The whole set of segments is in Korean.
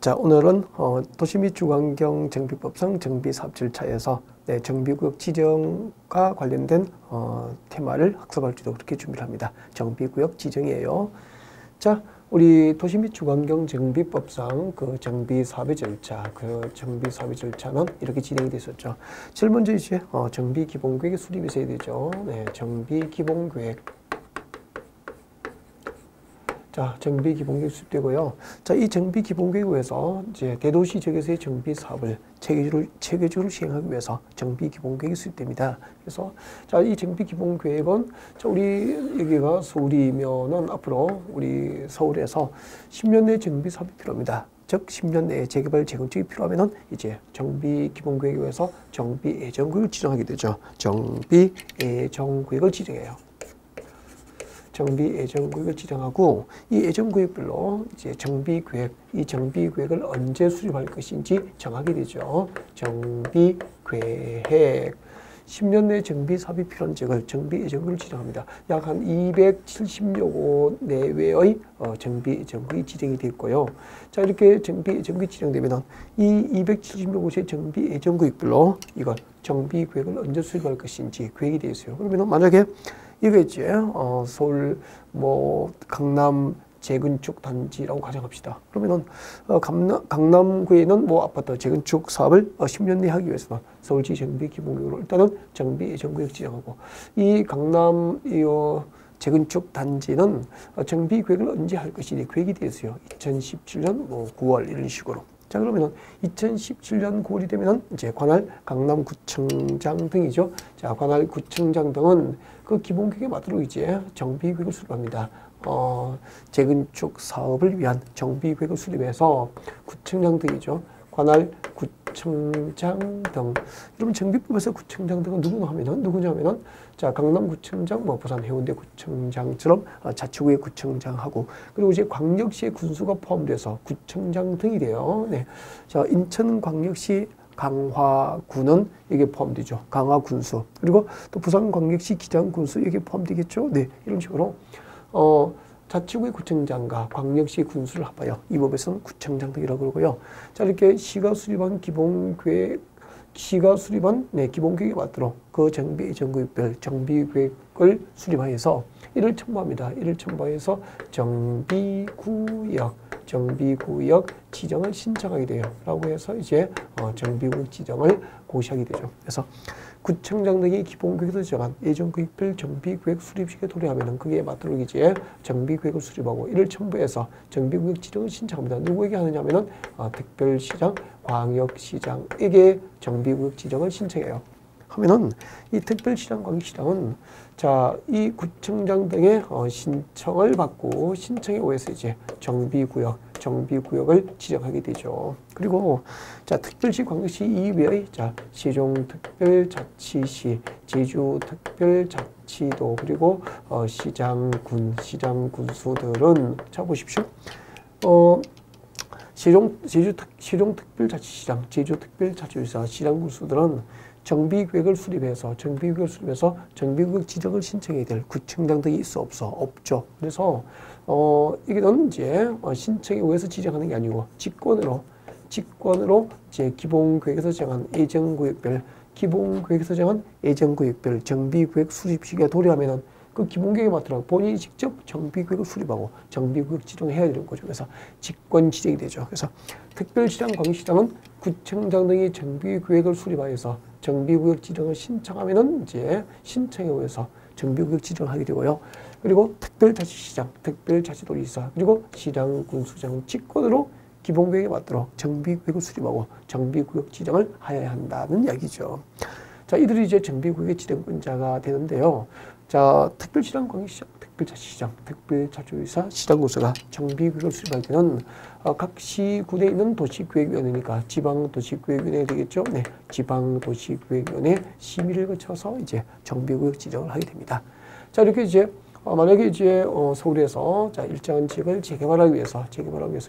자, 오늘은 도시 및 주거환경 정비법상 정비사업 절차에서 정비구역 지정과 관련된 테마를 학습할지도 그렇게 준비를 합니다. 정비구역 지정이에요. 자, 우리 도시 및 주거환경 정비법상 그 정비사업의 절차, 는 이렇게 진행이 됐었죠. 제일 먼저 이제 정비기본계획의 수립이 있어야 되죠. 네, 정비기본계획. 자, 정비기본계획 수립되고요. 자, 이 정비기본계획에서 이제 대도시 지역에서의 정비 사업을 체계적으로 시행하기 위해서 정비기본계획이 수립됩니다. 그래서 자, 이 정비기본계획은 자, 우리 여기가 서울이면은 앞으로 우리 서울에서 10년 내 정비 사업이 필요합니다. 즉 10년 내에 재개발 재건축이 필요하면은 이제 정비기본계획에 의해서 정비예정구역을 지정하게 되죠. 정비예정구역을 지정해요. 정비예정구역을 지정하고 이 예정구역별로 이제 정비계획, 이 정비계획을 언제 수립할 것인지 정하게 되죠. 정비계획. 10년 내 정비사업이 필요한 지역을 정비예정구역을 지정합니다. 약 한 270여 곳 내외의 정비예정구역이 지정이 되어 있고요. 자, 이렇게 정비예정구역이 지정되면 이 270여 곳의 정비예정구역별로 이걸 정비계획을 언제 수립할 것인지 계획이 되어 있어요. 그러면 만약에 이거 이제 서울 강남 재건축 단지라고 가정합시다. 그러면은 강남구에는 아파트 재건축 사업을 10년 내에 하기 위해서는 서울시 정비기본계획으로 일단은 정비예정구역 지정하고 이 강남 재건축 단지는 정비계획을 언제 할 것인지 계획이 되어 있어요. 2017년 9월 이런 식으로. 자, 그러면은 2017년 9월이 되면은 이제 관할 강남구청장 등이죠. 자, 관할 구청장 등은 그 기본계획에 맞도록 이제 정비계획을 수립합니다. 재건축 사업을 위한 정비계획을 수립해서 구청장 등이죠. 관할 구청장 등. 여러분 정비법에서 구청장 등은 누구냐면은 자, 강남구청장, 부산 해운대 구청장처럼 자치구의 구청장하고 그리고 이제 광역시의 군수가 포함돼서 구청장 등이 돼요. 네. 자, 인천광역시 강화군은 여기에 포함되죠. 강화군수. 그리고 또 부산광역시 기장군수 여기에 포함되겠죠. 네. 이런 식으로 자치구의 구청장과 광역시 군수를 합하여 이 법에서는 구청장 등이라고 그러고요. 자, 이렇게 시가 수립한 기본계획에 맞도록 그 정비예정구역별 정비계획을 수립하여서 이를 첨부합니다. 이를 첨부해서 정비구역 지정을 신청하게 돼요. 라고 해서 이제 정비구역 지정을 고시하게 되죠. 그래서 구청장 등이 기본계획에서 지정한 예정구역별 정비계획 수립식에 도래하면은 그게 맞도록 이제 정비계획을 수립하고 이를 첨부해서 정비구역 지정을 신청합니다. 누구에게 하느냐면은 특별시장, 광역시장에게 정비구역 지정을 신청해요. 하면은 이 특별시장, 광역시장은 자, 이 구청장 등의 신청을 받고 신청에 의해서 이제 정비구역을 지정하게 되죠. 그리고 자, 특별시, 광역시 이외의 자, 세종특별자치시, 제주특별자치도 그리고 시장군수들은 자, 보십시오. 세종특별자치시장, 제주특별자치도지사, 시장군수들은 정비계획을 수립해서 정비구역 지정을 신청해야 될 구청장 등이 있어 없죠. 그래서 이게는 이제 신청에 의해서 지정하는 게 아니고 직권으로 이제 기본계획에서 정한 예정구역별 정비구역 수립식에 도래하면은 그 기본계획에 맞도록 본인이 직접 정비구역을 수립하고 정비구역 지정해야 되는 거죠. 그래서 직권 지정이 되죠. 그래서 특별시장, 광역시장은 구청장 등이 정비계획을 수립하여서 정비구역 지정을 신청하면은 이제 신청에 의해서 정비구역 지정을 하게 되고요. 그리고 특별자치시장, 특별자치도지사, 그리고 시장군수장 직권으로 기본계획에 맞도록 정비구역을 수립하고 정비구역 지정을 하여야 한다는 이야기죠. 자, 이들이 이제 정비구역의 지정권자가 되는데요. 자, 특별시장, 광역시장, 특별자치시장, 특별자치도지사, 시장군수가 정비구역을 수립할 때는 각 시군에 있는 도시계획위원회니까 지방도시계획위원회 되겠죠. 네, 지방도시계획위원회 심의를 거쳐서 이제 정비구역 지정을 하게 됩니다. 자, 이렇게 이제 만약에 이제 서울에서 자, 일정한 지역을 재개발하기 위해서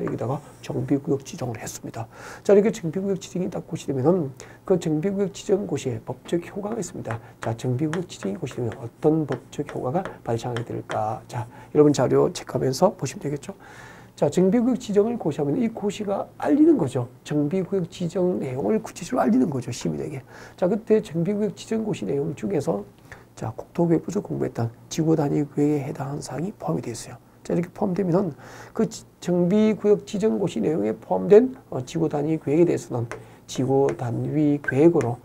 여기다가 정비구역 지정을 했습니다. 자, 이렇게 정비구역 지정이 딱 고시되면은 그 정비구역 지정 고시에 법적 효과가 있습니다. 자, 정비구역 지정이 고시되면 어떤 법적 효과가 발생하게 될까? 자, 여러분 자료 체크하면서 보시면 되겠죠. 자, 정비구역 지정을 고시하면 이 고시가 알리는 거죠. 정비구역 지정 내용을 구체적으로 알리는 거죠, 시민에게. 자, 그때 정비구역 지정 고시 내용 중에서 자, 국토교육부에서 공부했던 지구 단위 구역에 해당하는 사항이 포함이 되어 있어요. 자, 이렇게 포함되면은 그 정비구역 지정 고시 내용에 포함된 지구 단위 구역에 대해서는 지구 단위 계획으로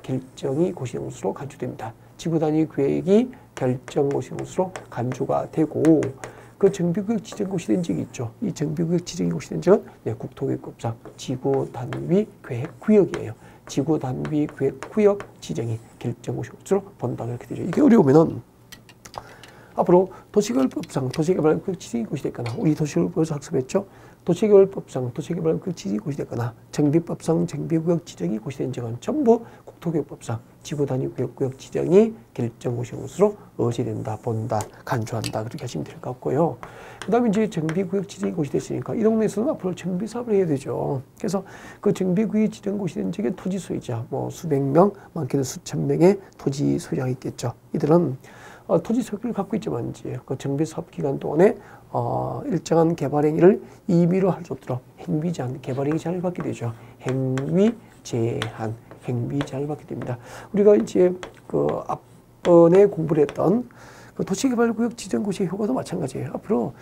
결정이 고시용수로 간주됩니다. 지구 단위 계획이 결정 고시용수로 간주가 되고 그 정비구역 지정 고시된 지역이 있죠. 이 정비구역 지정이 고시된 지역은 국토교육법상 지구 단위 계획 구역이에요. 지구 단위 계획 구역 지정이 결정 고시용수로 본다 이렇게 되죠. 이게 어려우면은 앞으로 도시개발법상 도시개발구역 지정이 고시됐거나 우리 도시개발법에서 학습했죠. 도시개발법상 도시개발구역 지정이 고시됐거나 정비법상 정비구역 지정이 고시된 지역은 전부 국토교육법상 지구단위구역 지정이 결정 고시용수로 의지된다, 본다, 간주한다 그렇게 하시면 될 것 같고요. 그 다음에 이제 정비구역 지정이 고시됐으니까 이 동네에서는 앞으로 정비사업을 해야 되죠. 그래서 그 정비구역 지정 고시된 지역의 토지 소유자 뭐 수백 명, 많게는 수천 명의 토지 소유자가 있겠죠. 이들은 토지 소유를 갖고 있지만 이제 그 정비사업 기간 동안에 일정한 개발 행위를 임의로 할 수 없도록 행위 제한, 개발 행위 제한을 받게 되죠. 행위 제한을 받게 됩니다. 우리가 이제 그 앞번에 공부를 했던 그 도시개발구역 지정고시의 효과도 마찬가지예요. 앞으로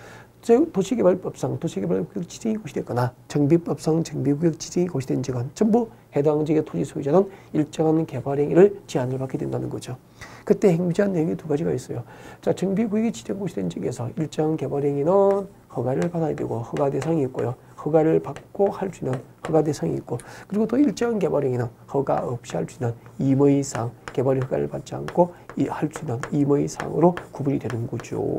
도시개발법상 도시개발구역 지정이 고시됐거나 정비법상 정비구역 지정이 고시된 지역은 전부 해당 지역의 토지 소유자는 일정한 개발 행위를 제한을 받게 된다는 거죠. 그때 행위 제한 내용이 두 가지가 있어요. 자, 정비구역이 지정 고시된 지역에서 일정한 개발 행위는 허가를 받아야 되고 허가 대상이 있고요. 허가를 받고 할 수 있는 허가 대상이 있고 그리고 또 일정한 개발 행위는 허가 없이 할 수 있는 임의 사항, 개발 허가를 받지 않고 할 수 있는 임의 사항으로 구분이 되는 거죠.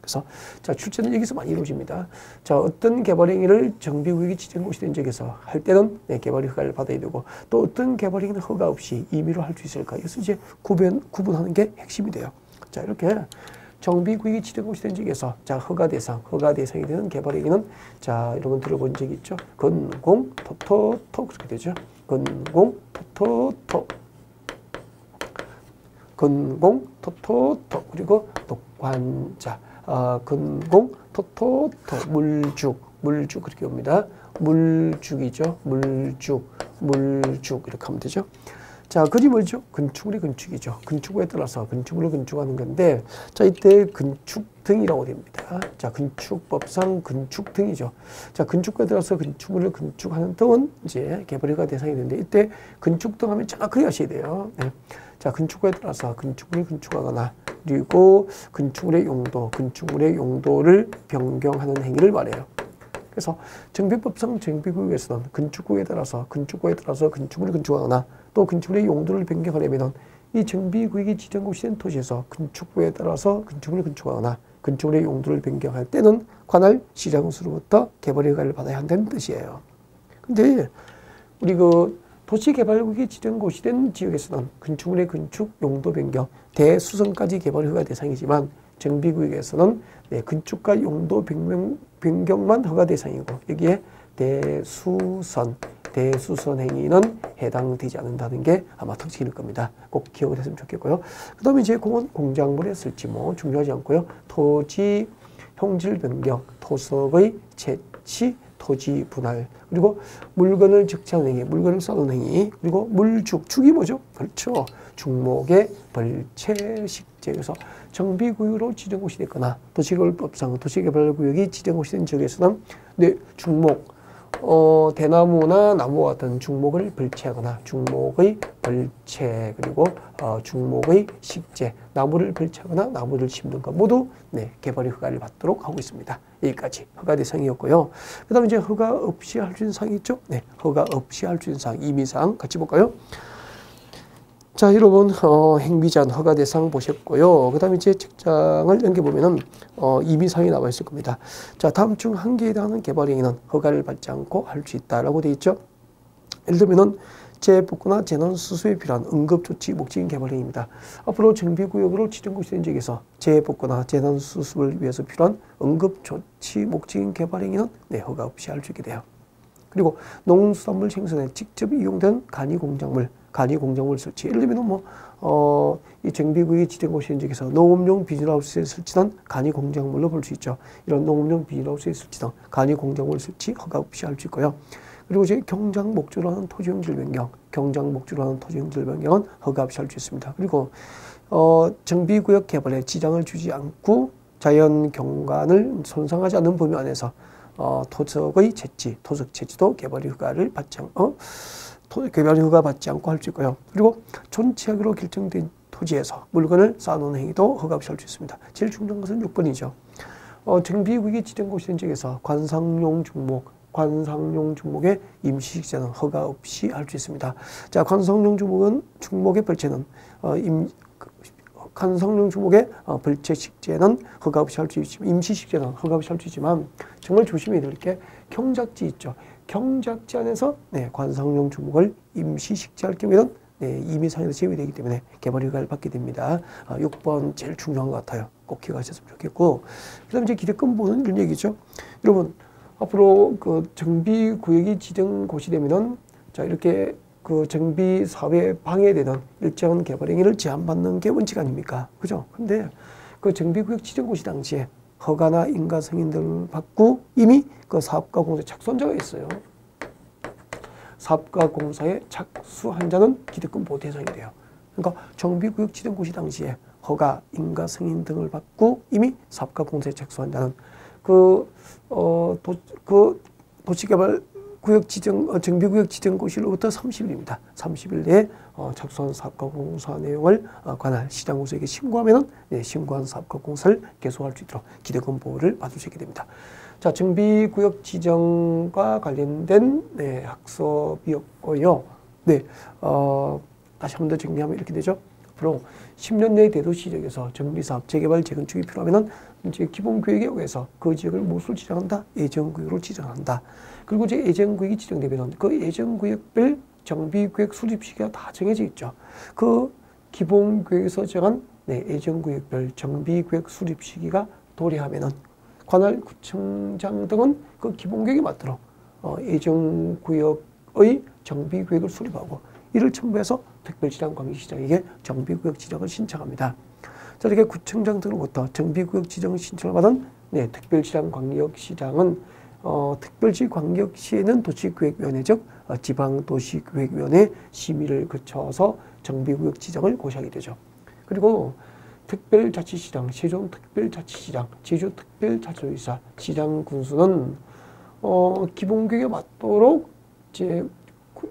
그래서 자, 출제는 여기서 많이 이루어집니다. 자, 어떤 개발 행위를 정비구역이 지정 고시된 지역에서 할 때는 개발 허가를 받아야 되고 또 어떤 개발 행위는 허가 없이 임의로 할 수 있을까? 그래서 이제 구분하는 게 핵심이 돼요. 자, 이렇게 정비구역이 지정 고시된 지역에서 자, 허가 대상이 되는 개발 행위는 자, 여러분 들어본 적 있죠? 건공, 토토토 그렇게 되죠. 건공, 토토토. 건공, 토토토 그리고 독관자. 건공, 토토토, 물죽 그렇게 옵니다. 물죽이죠. 물죽 이렇게 하면 되죠. 자, 그림 뭐죠? 건축물의 건축이죠. 건축물에 따라서 건축물을 건축하는 건데, 자, 이때 건축등이라고 됩니다. 자, 건축법상 건축등이죠. 자, 건축물에 따라서 건축물을 건축하는 등은 이제 개발허가 대상이 되는데, 이때 건축등 하면 정확하게 하셔야 돼요. 네. 자, 건축물에 따라서 건축물을 건축하거나, 그리고 건축물의 용도를 변경하는 행위를 말해요. 그래서 정비법상 정비구역에서는 건축구에 따라서 건축물을 건축하거나 또 건축물의 용도를 변경하려면 이 정비구역이 지정 고시된 토지에서 건축구에 따라서 건축물을 건축하거나 건축물의 용도를 변경할 때는 관할 시장으로부터 개발 허가를 받아야 한다는 뜻이에요. 근데 우리 그 도시개발구역이 지정 고시된 지역에서는 건축물의 건축 용도 변경, 대수선까지 개발 허가 대상이지만 정비구역에서는 건축과 용도 변경만 허가 대상이고 여기에 대수선 행위는 해당되지 않는다는 게 아마 특징일 겁니다. 꼭 기억을 했으면 좋겠고요. 그 다음에 이제 공작물에 쓸지 뭐 중요하지 않고요. 토지 형질 변경, 토석의 채취, 토지 분할, 그리고 물건을 적재하는 행위, 물건을 쌓는 행위, 그리고 축이 뭐죠? 그렇죠. 중목의 벌채, 식재. 그래서 정비구역으로 지정고시 됐거나 도시개발법상 도시개발구역이 지정고시된 지역에서는 중목, 대나무나 나무와 같은 중목을 벌채하거나 중목의 벌채, 그리고 중목의 식재, 나무를 벌채하거나 나무를 심는 것 모두 개발 허가를 받도록 하고 있습니다. 여기까지 허가 대상이었고요. 그 다음에 이제 허가 없이 할 수 있는 사항이 있죠? 허가 없이 할 수 있는 사항, 임의사항 같이 볼까요? 자, 여러분, 행위제한 허가 대상 보셨고요. 그 다음에 이제 책장을 넘겨보면은, 임의사항이 나와 있을 겁니다. 자, 다음 중 한 개에 해당하는 개발 행위는 허가를 받지 않고 할 수 있다라고 되어 있죠. 예를 들면은, 재복구나 재난수습에 필요한 응급조치 목적인 개발 행위입니다. 앞으로 정비구역으로 지정고시된 지역에서 재복구나 재난수습을 위해서 필요한 응급조치 목적인 개발 행위는 허가 없이 할 수 있게 돼요. 그리고 농수산물 생산에 직접 이용된 간이공작물, 간이 공작물 설치. 예를 들면 이 정비구역이 지정된 곳인 지역에서 농업용 비닐하우스에 설치한 간이 공작물로 볼 수 있죠. 이런 농업용 비닐하우스에 설치한 간이 공작물 설치 허가 없이 할 수 있고요. 그리고 이제 경작 목적으로 하는 토지용질 변경, 경작 목적으로 하는 토지용질 변경은 허가 없이 할 수 있습니다. 그리고 정비구역 개발에 지장을 주지 않고 자연 경관을 손상하지 않는 범위 안에서 토적의 채취, 토적 채취도 개발 휴가를 받지 개발 휴가 받지 않고 할 수 있고요. 그리고 존치하기로 결정된 토지에서 물건을 쌓아놓는 행위도 허가 없이 할 수 있습니다. 제일 중요한 것은 6번이죠. 정비구역이 지정된 곳인 지역에서 관상용 주목의 임시식재는 허가 없이 할 수 있습니다. 자, 관상용 주목의 벌채는 관상용 주목의 벌채 식재는 허가 없이 할 수 있지만 임시식재는 허가 없이 할 수 있지만 정말 조심해야 될 게 경작지 있죠. 경작지 안에서 관상용 주목을 임시식재할 경우에는 임의상에서 제외되기 때문에 개발 휴가를 받게 됩니다. 6번 제일 중요한 것 같아요. 꼭 기억하셨으면 좋겠고, 그다음에 이제 기대권 보는 이런 얘기죠. 여러분 앞으로 그 정비구역이 지정 곳이 되면은 자 이렇게 그 정비 사업에 방해되는 일정한 개발 행위를 제한받는 게 원칙 아닙니까? 그죠? 근데 그 정비구역 지정 곳이 당시에 허가나 인가 승인 등을 받고 이미 그 사업가 공사 착수한 자가 있어요. 사업가 공사에 착수한 자는 기대권 보호 대상이 돼요. 그러니까 정비구역 지정 곳이 당시에 허가, 인가 승인 등을 받고 이미 사업가 공사에 착수한 자는 도시개발 구역 지정, 정비구역 지정 고시로부터 30일입니다. 30일 내에 착수한 사업가 공사 내용을 관할 시장구소에게 신고하면은 신고한 사업가 공사를 계속할 수 있도록 기대권 보호를 받을 수 있게 됩니다. 자, 정비구역 지정과 관련된 학습이었고요. 다시 한 번 더 정리하면 이렇게 되죠. 앞으로 10년 내 대도시 지역에서 정비사업, 재개발, 재건축이 필요하면은 이제 기본구역에 의해서 그 지역을 무엇으로 지정한다? 예정구역으로 지정한다. 그리고 이제 예정구역이 지정되면 그 예정구역별 정비구역 수립 시기가 다 정해져 있죠. 그 기본구역에서 정한 예정구역별 정비구역 수립 시기가 도래하면은 관할 구청장 등은 그 기본구역에 맞도록 예정구역의 정비구역을 수립하고 이를 첨부해서 특별지방관계시장에게 정비구역 지정을 신청합니다. 자, 이렇게 구청장 등으로부터 정비구역 지정 신청을 받은 특별지방광역시장은 특별지광역시에는 도시계획위원회 즉 지방도시계획위원회 심의를 거쳐서 정비구역 지정을 고시하게 되죠. 그리고 특별자치시장, 세종특별자치시장, 제주특별자치도지사, 시장군수는 기본구역에 맞도록 이제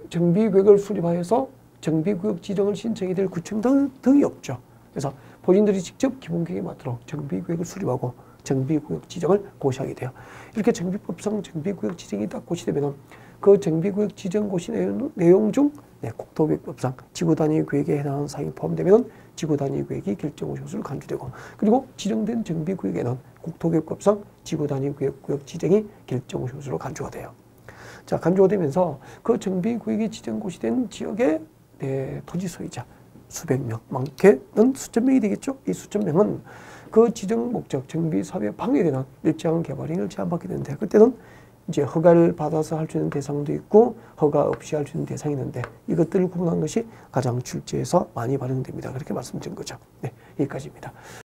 정비구역을 수립하여서 정비구역 지정을 신청이 될 구청 등이 없죠. 그래서 본인들이 직접 기본구역에 맞도록 정비구역을 수립하고 정비구역 지정을 고시하게 돼요. 이렇게 정비법상 정비구역 지정이 딱 고시되면 그 정비구역 지정 고시 내용 중 국토계획법상 지구단위구역에 해당하는 사항이 포함되면 지구단위구역이 결정호소를 간주되고 그리고 지정된 정비구역에는 국토계획법상 지구단위구역 지정이 결정호소로 간주가 돼요. 자, 간주가 되면서 그 정비구역이 지정 고시된 지역의 토지 소유자 수백 명, 많게는 수천 명이 되겠죠. 이 수천 명은 그 지정 목적 정비 사업에 방해되는 일정한 개발 행위를 제한받게 되는데 그때는 이제 허가를 받아서 할 수 있는 대상도 있고 허가 없이 할 수 있는 대상이 있는데 이것들을 구분한 것이 가장 출제에서 많이 발행됩니다. 그렇게 말씀드린 거죠. 네, 여기까지입니다.